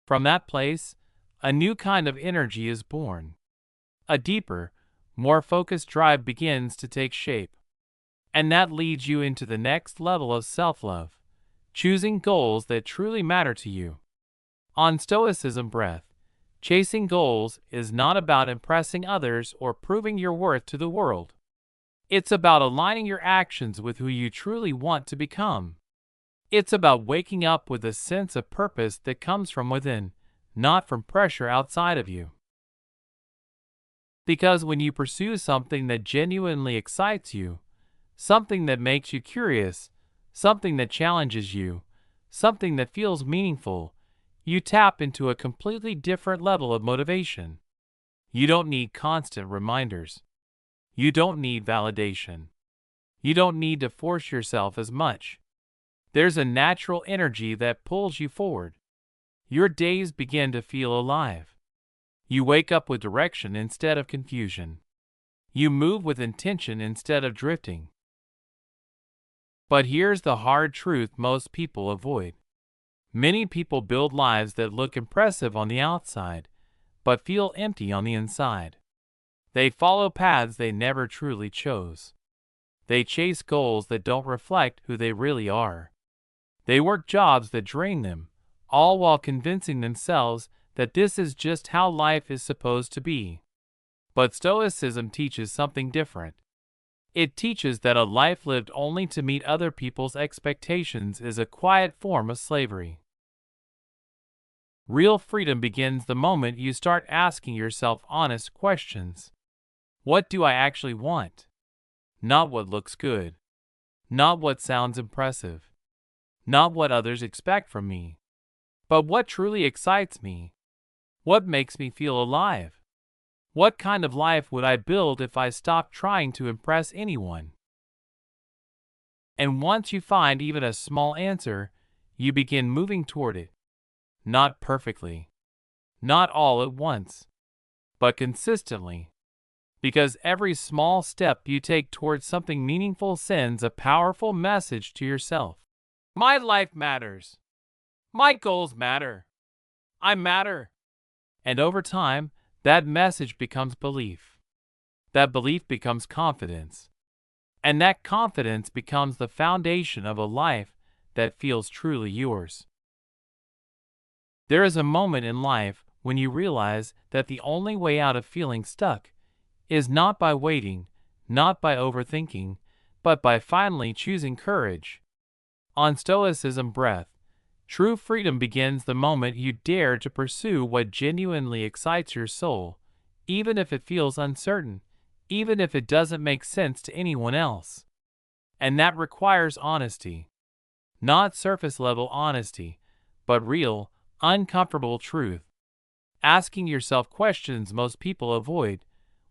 From that place, a new kind of energy is born. A deeper, more focused drive begins to take shape. And that leads you into the next level of self-love, choosing goals that truly matter to you. On Stoicism Breath, chasing goals is not about impressing others or proving your worth to the world. It's about aligning your actions with who you truly want to become. It's about waking up with a sense of purpose that comes from within, not from pressure outside of you. Because when you pursue something that genuinely excites you, something that makes you curious, something that challenges you, something that feels meaningful, you tap into a completely different level of motivation. You don't need constant reminders. You don't need validation. You don't need to force yourself as much. There's a natural energy that pulls you forward. Your days begin to feel alive. You wake up with direction instead of confusion. You move with intention instead of drifting. But here's the hard truth most people avoid. Many people build lives that look impressive on the outside, but feel empty on the inside. They follow paths they never truly chose. They chase goals that don't reflect who they really are. They work jobs that drain them, all while convincing themselves that this is just how life is supposed to be. But Stoicism teaches something different. It teaches that a life lived only to meet other people's expectations is a quiet form of slavery. Real freedom begins the moment you start asking yourself honest questions. What do I actually want? Not what looks good. Not what sounds impressive. Not what others expect from me. But what truly excites me? What makes me feel alive? What kind of life would I build if I stopped trying to impress anyone? And once you find even a small answer, you begin moving toward it. Not perfectly. Not all at once. But consistently. Because every small step you take towards something meaningful sends a powerful message to yourself. My life matters. My goals matter. I matter. And over time, that message becomes belief. That belief becomes confidence. And that confidence becomes the foundation of a life that feels truly yours. There is a moment in life when you realize that the only way out of feeling stuck is not by waiting, not by overthinking, but by finally choosing courage. On Stoicism Breath, true freedom begins the moment you dare to pursue what genuinely excites your soul, even if it feels uncertain, even if it doesn't make sense to anyone else. And that requires honesty. Not surface-level honesty, but real, uncomfortable truth. Asking yourself questions most people avoid.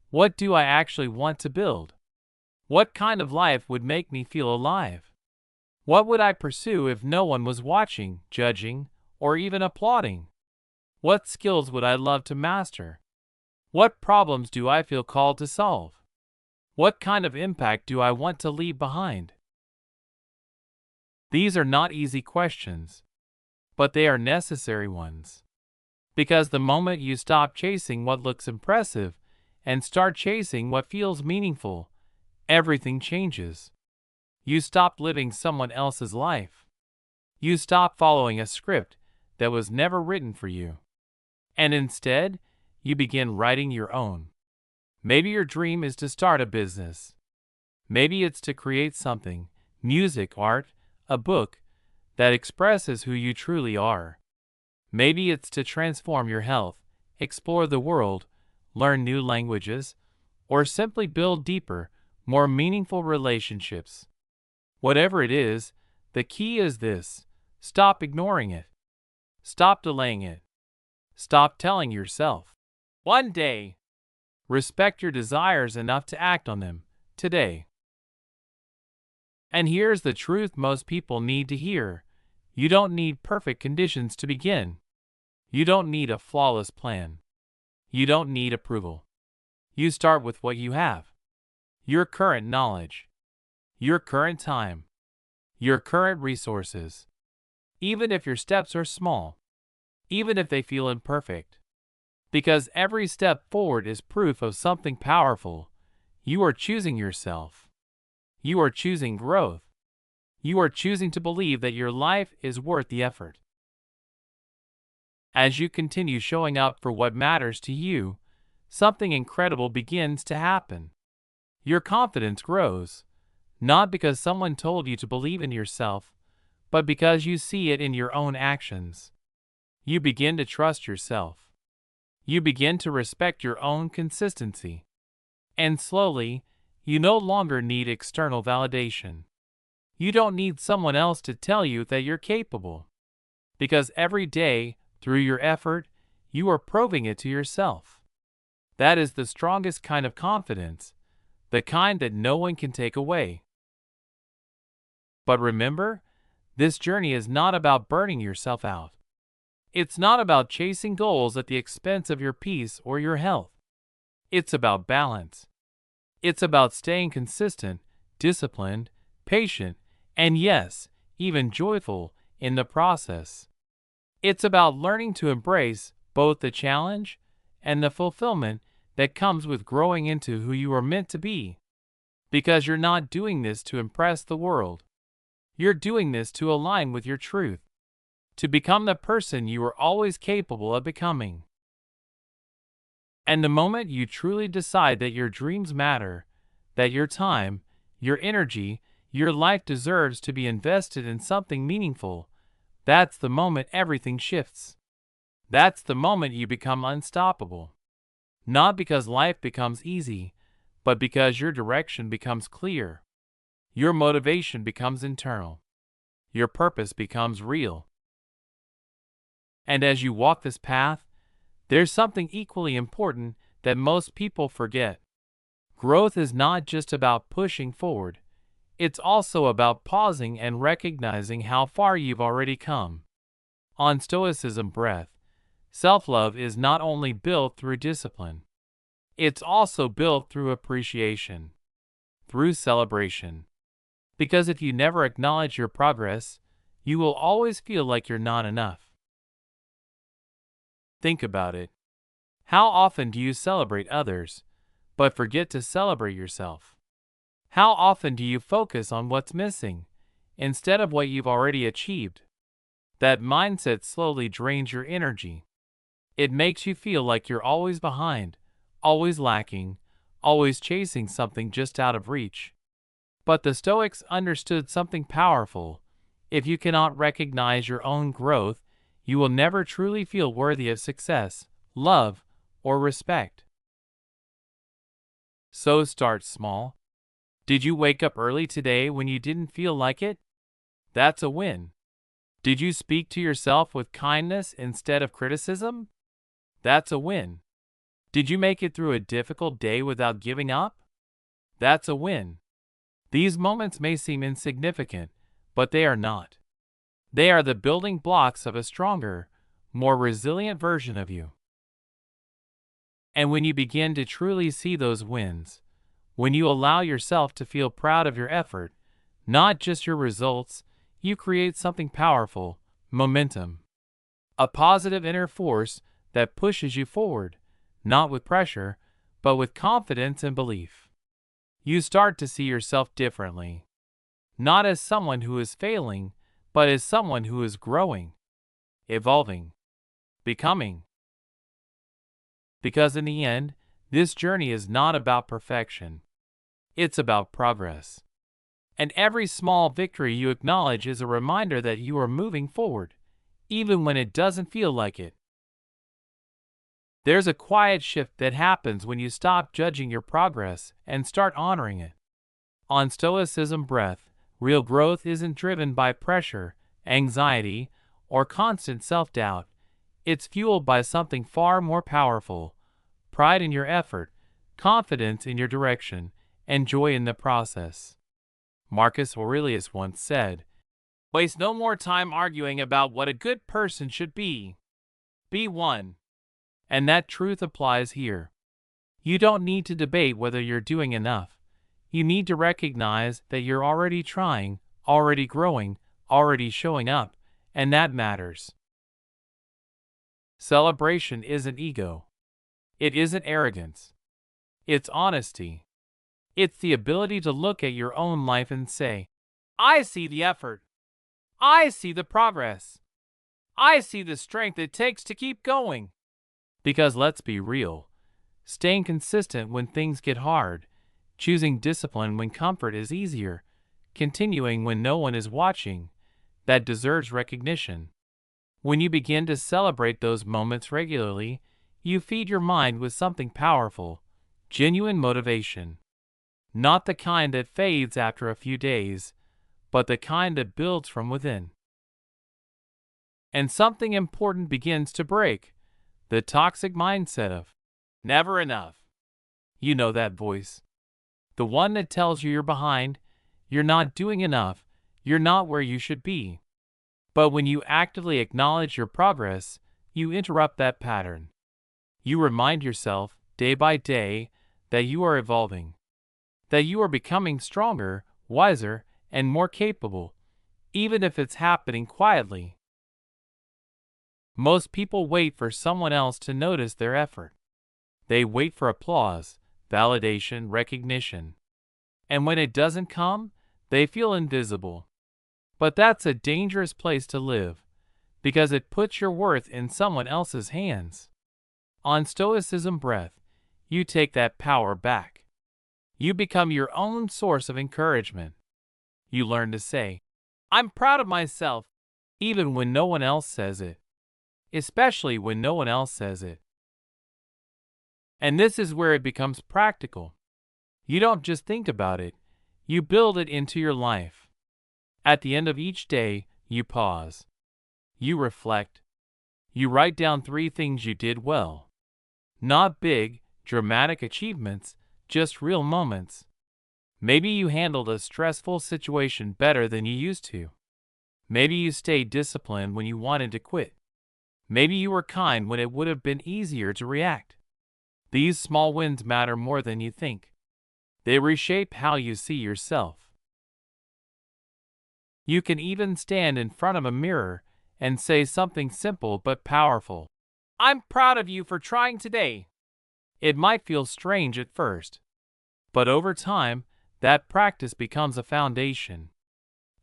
What do I actually want to build? What kind of life would make me feel alive? What would I pursue if no one was watching, judging, or even applauding? What skills would I love to master? What problems do I feel called to solve? What kind of impact do I want to leave behind? These are not easy questions, but they are necessary ones. Because the moment you stop chasing what looks impressive and start chasing what feels meaningful, everything changes. You stop living someone else's life. You stop following a script that was never written for you. And instead, you begin writing your own. Maybe your dream is to start a business. Maybe it's to create something, music, art, a book, that expresses who you truly are. Maybe it's to transform your health, explore the world, learn new languages, or simply build deeper, more meaningful relationships. Whatever it is, the key is this: stop ignoring it. Stop delaying it. Stop telling yourself, one day. Respect your desires enough to act on them, today. And here's the truth most people need to hear. You don't need perfect conditions to begin. You don't need a flawless plan. You don't need approval. You start with what you have. Your current knowledge. Your current time. Your current resources. Even if your steps are small. Even if they feel imperfect. Because every step forward is proof of something powerful. You are choosing yourself. You are choosing growth. You are choosing to believe that your life is worth the effort. As you continue showing up for what matters to you, something incredible begins to happen. Your confidence grows, not because someone told you to believe in yourself, but because you see it in your own actions. You begin to trust yourself. You begin to respect your own consistency. And slowly, you no longer need external validation. You don't need someone else to tell you that you're capable. Because every day, through your effort, you are proving it to yourself. That is the strongest kind of confidence, the kind that no one can take away. But remember, this journey is not about burning yourself out. It's not about chasing goals at the expense of your peace or your health. It's about balance. It's about staying consistent, disciplined, patient, and yes, even joyful in the process. It's about learning to embrace both the challenge and the fulfillment that comes with growing into who you are meant to be. Because you're not doing this to impress the world. You're doing this to align with your truth. To become the person you are always capable of becoming. And the moment you truly decide that your dreams matter, that your time, your energy, your life deserves to be invested in something meaningful. That's the moment everything shifts. That's the moment you become unstoppable. Not because life becomes easy, but because your direction becomes clear. Your motivation becomes internal. Your purpose becomes real. And as you walk this path, there's something equally important that most people forget. Growth is not just about pushing forward. It's also about pausing and recognizing how far you've already come. On Stoicism Breath, self-love is not only built through discipline. It's also built through appreciation, through celebration. Because if you never acknowledge your progress, you will always feel like you're not enough. Think about it. How often do you celebrate others, but forget to celebrate yourself? How often do you focus on what's missing, instead of what you've already achieved? That mindset slowly drains your energy. It makes you feel like you're always behind, always lacking, always chasing something just out of reach. But the Stoics understood something powerful. If you cannot recognize your own growth, you will never truly feel worthy of success, love, or respect. So start small. Did you wake up early today when you didn't feel like it? That's a win. Did you speak to yourself with kindness instead of criticism? That's a win. Did you make it through a difficult day without giving up? That's a win. These moments may seem insignificant, but they are not. They are the building blocks of a stronger, more resilient version of you. And when you begin to truly see those wins, when you allow yourself to feel proud of your effort, not just your results, you create something powerful, momentum. A positive inner force that pushes you forward, not with pressure, but with confidence and belief. You start to see yourself differently. Not as someone who is failing, but as someone who is growing, evolving, becoming. Because in the end, this journey is not about perfection. It's about progress. And every small victory you acknowledge is a reminder that you are moving forward, even when it doesn't feel like it. There's a quiet shift that happens when you stop judging your progress and start honoring it. On Stoicism Breath, real growth isn't driven by pressure, anxiety, or constant self-doubt. It's fueled by something far more powerful: pride in your effort, confidence in your direction, and joy in the process. Marcus Aurelius once said, "Waste no more time arguing about what a good person should be. Be one." And that truth applies here. You don't need to debate whether you're doing enough. You need to recognize that you're already trying, already growing, already showing up, and that matters. Celebration isn't ego. It isn't arrogance. It's honesty. It's the ability to look at your own life and say, "I see the effort. I see the progress. I see the strength it takes to keep going." Because let's be real, staying consistent when things get hard, choosing discipline when comfort is easier, continuing when no one is watching, that deserves recognition. When you begin to celebrate those moments regularly, you feed your mind with something powerful, genuine motivation. Not the kind that fades after a few days, but the kind that builds from within. And something important begins to break: the toxic mindset of never enough. You know that voice. The one that tells you you're behind, you're not doing enough, you're not where you should be. But when you actively acknowledge your progress, you interrupt that pattern. You remind yourself, day by day, that you are evolving, that you are becoming stronger, wiser, and more capable, even if it's happening quietly. Most people wait for someone else to notice their effort. They wait for applause, validation, recognition. And when it doesn't come, they feel invisible. But that's a dangerous place to live, because it puts your worth in someone else's hands. On Stoicism Breath, you take that power back. You become your own source of encouragement. You learn to say, "I'm proud of myself," even when no one else says it, especially when no one else says it. And this is where it becomes practical. You don't just think about it, you build it into your life. At the end of each day, you pause. You reflect. You write down 3 things you did well. Not big, dramatic achievements, just real moments. Maybe you handled a stressful situation better than you used to. Maybe you stayed disciplined when you wanted to quit. Maybe you were kind when it would have been easier to react. These small wins matter more than you think. They reshape how you see yourself. You can even stand in front of a mirror and say something simple but powerful. "I'm proud of you for trying today." It might feel strange at first, but over time, that practice becomes a foundation.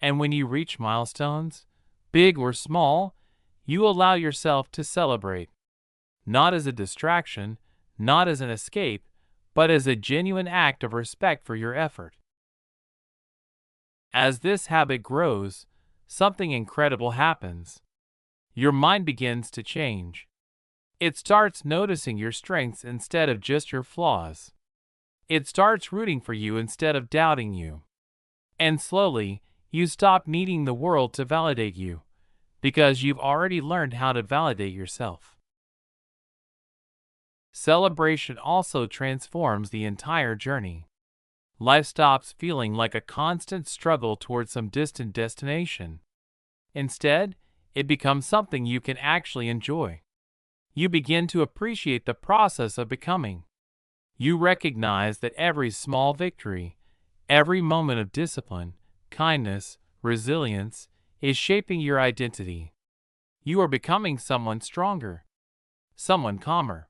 And when you reach milestones, big or small, you allow yourself to celebrate. Not as a distraction, not as an escape, but as a genuine act of respect for your effort. As this habit grows, something incredible happens. Your mind begins to change. It starts noticing your strengths instead of just your flaws. It starts rooting for you instead of doubting you. And slowly, you stop needing the world to validate you, because you've already learned how to validate yourself. Celebration also transforms the entire journey. Life stops feeling like a constant struggle towards some distant destination. Instead, it becomes something you can actually enjoy. You begin to appreciate the process of becoming. You recognize that every small victory, every moment of discipline, kindness, resilience, is shaping your identity. You are becoming someone stronger, someone calmer,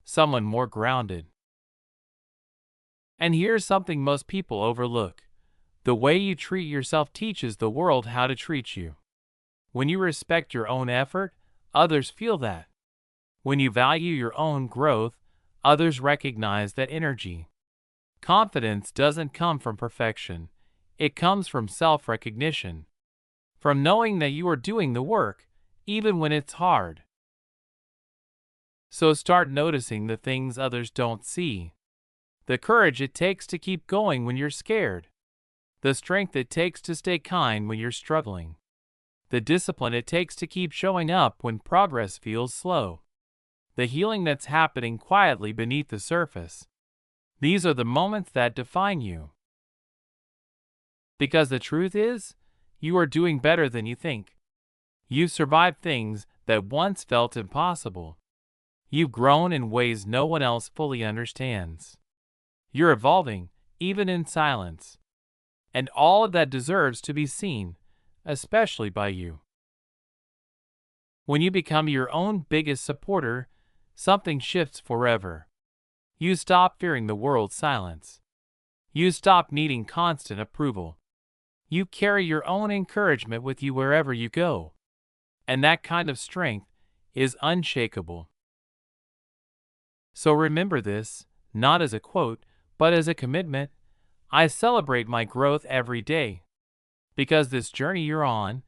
someone more grounded. And here's something most people overlook. The way you treat yourself teaches the world how to treat you. When you respect your own effort, others feel that. When you value your own growth, others recognize that energy. Confidence doesn't come from perfection. It comes from self-recognition. From knowing that you are doing the work, even when it's hard. So start noticing the things others don't see. The courage it takes to keep going when you're scared. The strength it takes to stay kind when you're struggling. The discipline it takes to keep showing up when progress feels slow. The healing that's happening quietly beneath the surface. These are the moments that define you. Because the truth is, you are doing better than you think. You've survived things that once felt impossible. You've grown in ways no one else fully understands. You're evolving, even in silence. And all of that deserves to be seen, especially by you. When you become your own biggest supporter, something shifts forever. You stop fearing the world's silence. You stop needing constant approval. You carry your own encouragement with you wherever you go. And that kind of strength is unshakable. So remember this, not as a quote, but as a commitment. I celebrate my growth every day. Because this journey you're on,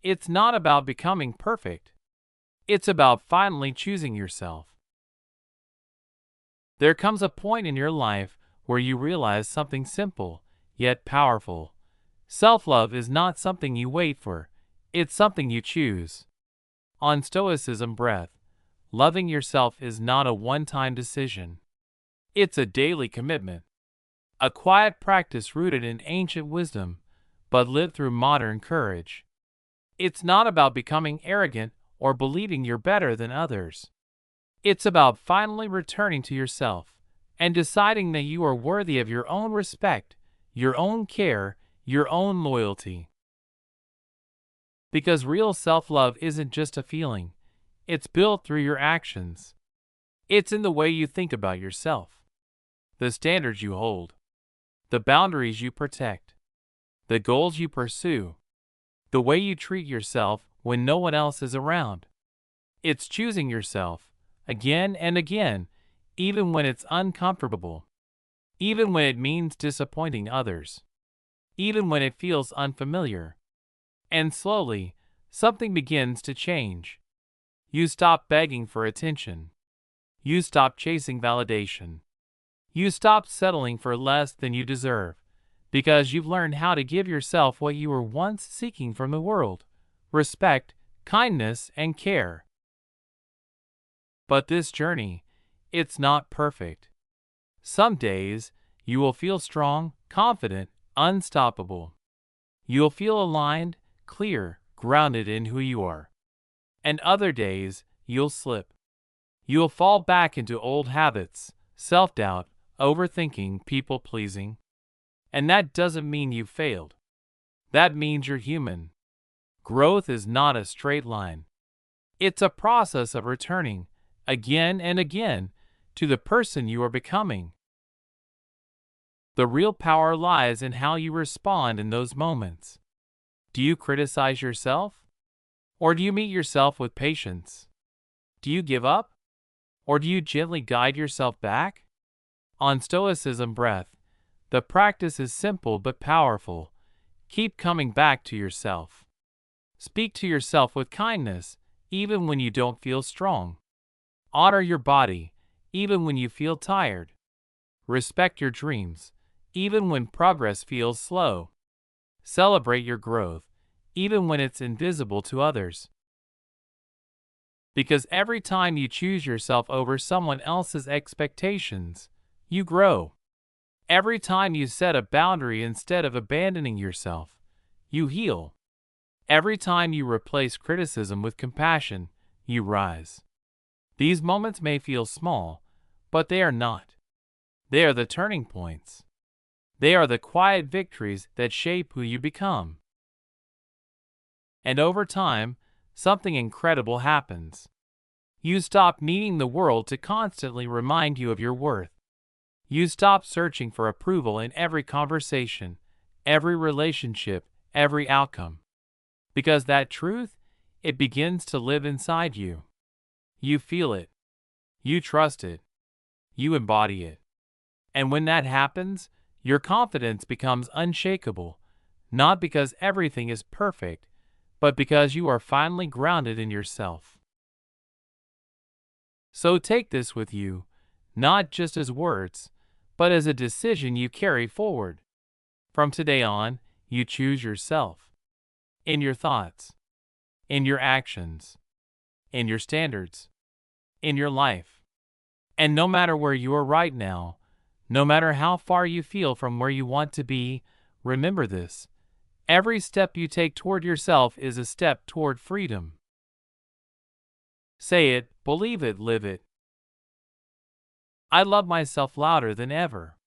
it's not about becoming perfect. It's about finally choosing yourself. There comes a point in your life where you realize something simple, yet powerful. Self-love is not something you wait for, it's something you choose. On Stoicism Breath, loving yourself is not a one-time decision. It's a daily commitment. A quiet practice rooted in ancient wisdom, but lived through modern courage. It's not about becoming arrogant or believing you're better than others. It's about finally returning to yourself and deciding that you are worthy of your own respect, your own care, your own loyalty. Because real self-love isn't just a feeling, it's built through your actions. It's in the way you think about yourself, the standards you hold, the boundaries you protect, the goals you pursue, the way you treat yourself when no one else is around. It's choosing yourself, again and again, even when it's uncomfortable. even when it means disappointing others, even when it feels unfamiliar. And slowly, something begins to change. You stop begging for attention. You stop chasing validation. You stop settling for less than you deserve, because you've learned how to give yourself what you were once seeking from the world: respect, kindness, and care. But this journey, it's not perfect. Some days, you will feel strong, confident, unstoppable. You'll feel aligned, clear, grounded in who you are. And other days, you'll slip. You'll fall back into old habits, self-doubt, overthinking, people-pleasing. And that doesn't mean you failed. That means you're human. Growth is not a straight line. It's a process of returning, again and again, to the person you are becoming. The real power lies in how you respond in those moments. Do you criticize yourself? Or do you meet yourself with patience? Do you give up? Or do you gently guide yourself back? On Stoicism Breath, the practice is simple but powerful. Keep coming back to yourself. Speak to yourself with kindness, even when you don't feel strong. Honor your body, even when you feel tired. Respect your dreams, even when progress feels slow. Celebrate your growth, even when it's invisible to others. Because every time you choose yourself over someone else's expectations, you grow. Every time you set a boundary instead of abandoning yourself, you heal. Every time you replace criticism with compassion, you rise. These moments may feel small, but they are not. They are the turning points. They are the quiet victories that shape who you become. And over time, something incredible happens. You stop needing the world to constantly remind you of your worth. You stop searching for approval in every conversation, every relationship, every outcome. Because that truth, it begins to live inside you. You feel it. You trust it. You embody it. And when that happens, your confidence becomes unshakable, not because everything is perfect, but because you are finally grounded in yourself. So take this with you, not just as words, but as a decision you carry forward. From today on, you choose yourself. In your thoughts, in your actions, in your standards, in your life. And no matter where you are right now, no matter how far you feel from where you want to be, remember this: every step you take toward yourself is a step toward freedom. Say it, believe it, live it. I love myself louder than ever.